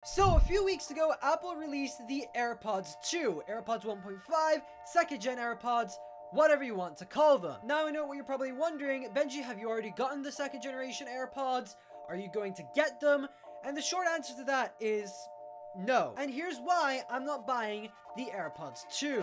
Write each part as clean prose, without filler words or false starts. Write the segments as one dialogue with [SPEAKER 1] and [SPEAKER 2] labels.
[SPEAKER 1] So a few weeks ago, Apple released the AirPods 2, AirPods 1.5, second gen AirPods, whatever you want to call them. Now I know what you're probably wondering, Benji, have you already gotten the second generation AirPods? Are you going to get them? And the short answer to that is no. And here's why I'm not buying the AirPods 2.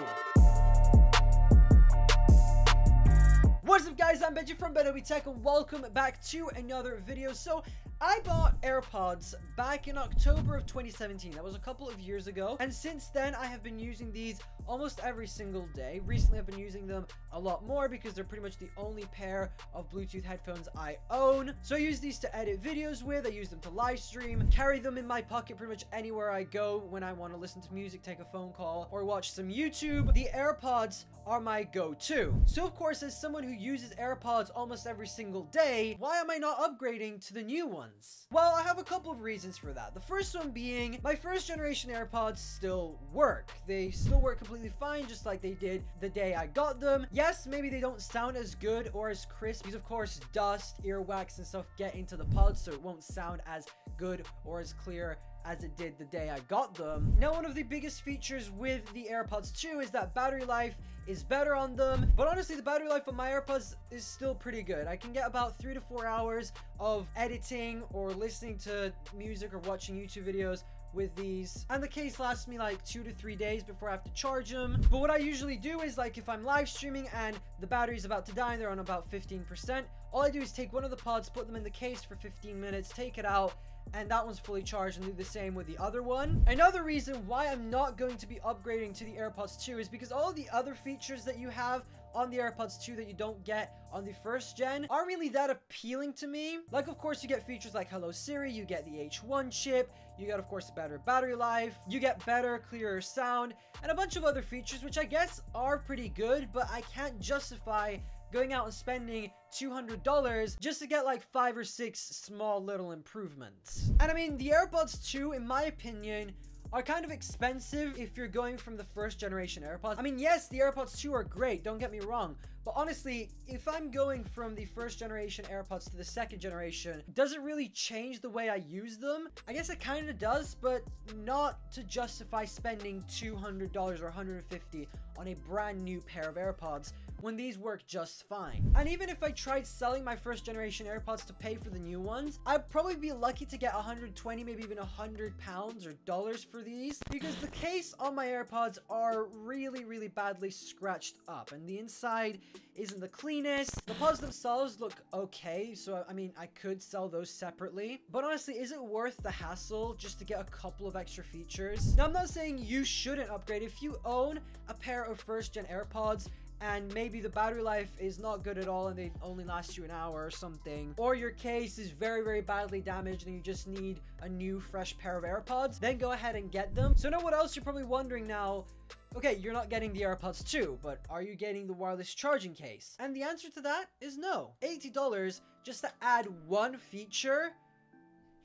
[SPEAKER 1] What's up guys, I'm Benji from BenObi Tech and welcome back to another video. So I bought AirPods back in October of 2017. That was a couple of years ago. And since then, I have been using these almost every single day. Recently, I've been using them a lot more because they're pretty much the only pair of Bluetooth headphones I own. So I use these to edit videos with. I use them to live stream, carry them in my pocket pretty much anywhere I go when I want to listen to music, take a phone call, or watch some YouTube. The AirPods are my go-to. So of course, as someone who uses AirPods almost every single day, why am I not upgrading to the new ones? Well, I have a couple of reasons for that. The first one being, my first generation AirPods still work. They still work completely fine, just like they did the day I got them. Yes, maybe they don't sound as good or as crisp, because of course, dust, earwax, and stuff get into the pods, so it won't sound as good or as clear as it did the day I got them. Now, one of the biggest features with the AirPods 2 is that battery life is better on them, but honestly, the battery life on my AirPods is still pretty good. I can get about 3 to 4 hours of editing or listening to music or watching YouTube videos with these, and the case lasts me like 2 to 3 days before I have to charge them. But what I usually do is, like, if I'm live streaming and the battery's about to die and they're on about 15%, all I do is take one of the pods, put them in the case for 15 minutes, take it out, and that one's fully charged, and do the same with the other one. Another reason why I'm not going to be upgrading to the AirPods 2 is because all of the other features that you have on the AirPods 2 that you don't get on the first gen aren't really that appealing to me. Like, of course, you get features like Hello Siri, you get the H1 chip, you get, of course, better battery life, you get better, clearer sound, and a bunch of other features, which I guess are pretty good, but I can't justify going out and spending $200 just to get like 5 or 6 small little improvements. And I mean, the AirPods 2, in my opinion, are kind of expensive if you're going from the first generation AirPods. I mean, yes, the AirPods 2 are great, don't get me wrong, but honestly, if I'm going from the first generation AirPods to the second generation, does it really change the way I use them? I guess it kind of does, but not to justify spending $200 or $150 on a brand new pair of AirPods when these work just fine. And even if I tried selling my first generation AirPods to pay for the new ones, I'd probably be lucky to get 120, maybe even 100 pounds or dollars for these, because the case on my AirPods are really badly scratched up, and the inside isn't the cleanest. The pods themselves look okay, so I mean, I could sell those separately, but honestly, is it worth the hassle just to get a couple of extra features? Now, I'm not saying you shouldn't upgrade. If you own a pair of first gen AirPods and maybe the battery life is not good at all and they only last you an hour or something, or your case is very badly damaged and you just need a new fresh pair of AirPods, then go ahead and get them. So now what else? You're probably wondering now, okay, you're not getting the AirPods 2, but are you getting the wireless charging case? And the answer to that is no. $80 just to add one feature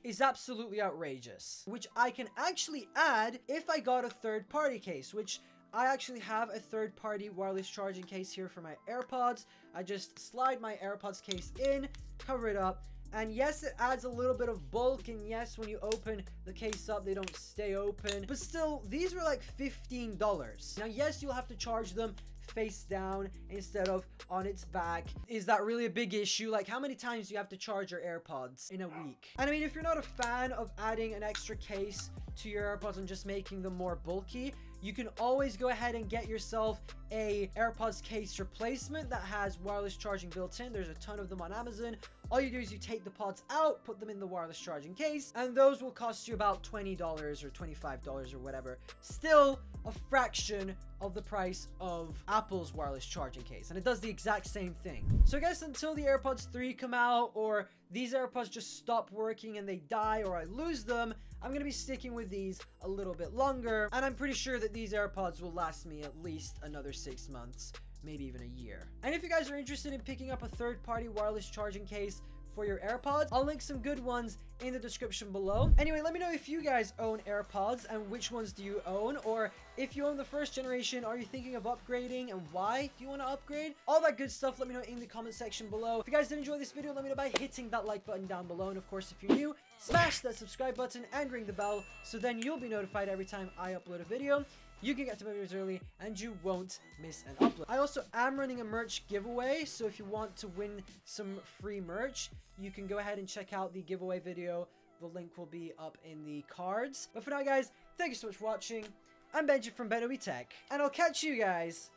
[SPEAKER 1] is absolutely outrageous, which I can actually add if I got a third-party case, which I actually have a third-party wireless charging case here for my AirPods. I just slide my AirPods case in, cover it up, and yes, it adds a little bit of bulk, and yes, when you open the case up, they don't stay open, but still, these were like $15. Now, yes, you'll have to charge them face down instead of on its back. Is that really a big issue? Like, how many times do you have to charge your AirPods in a week? And I mean, if you're not a fan of adding an extra case to your AirPods and just making them more bulky, you can always go ahead and get yourself a AirPods case replacement that has wireless charging built in. There's a ton of them on Amazon. All you do is you take the pods out, put them in the wireless charging case, and those will cost you about $20 or $25 or whatever. Still a fraction of the price of Apple's wireless charging case, and it does the exact same thing. So I guess until the AirPods 3 come out, or these AirPods just stop working and they die, or I lose them, I'm gonna be sticking with these a little bit longer, and I'm pretty sure that these AirPods will last me at least another 6 months, maybe even a year. And if you guys are interested in picking up a third-party wireless charging case for your AirPods. I'll link some good ones in the description below. Anyway, let me know if you guys own AirPods and which ones do you own, or if you own the first generation, are you thinking of upgrading and why do you want to upgrade? All that good stuff, let me know in the comment section below. If you guys did enjoy this video, let me know by hitting that like button down below, and of course, if you're new, smash that subscribe button and ring the bell so then you'll be notified every time I upload a video. You can get to my videos early and you won't miss an upload. I also am running a merch giveaway, so if you want to win some free merch, you can go ahead and check out the giveaway video. The link will be up in the cards. But for now, guys, thank you so much for watching. I'm Benji from BenObi Tech, and I'll catch you guys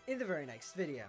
[SPEAKER 1] in the very next video.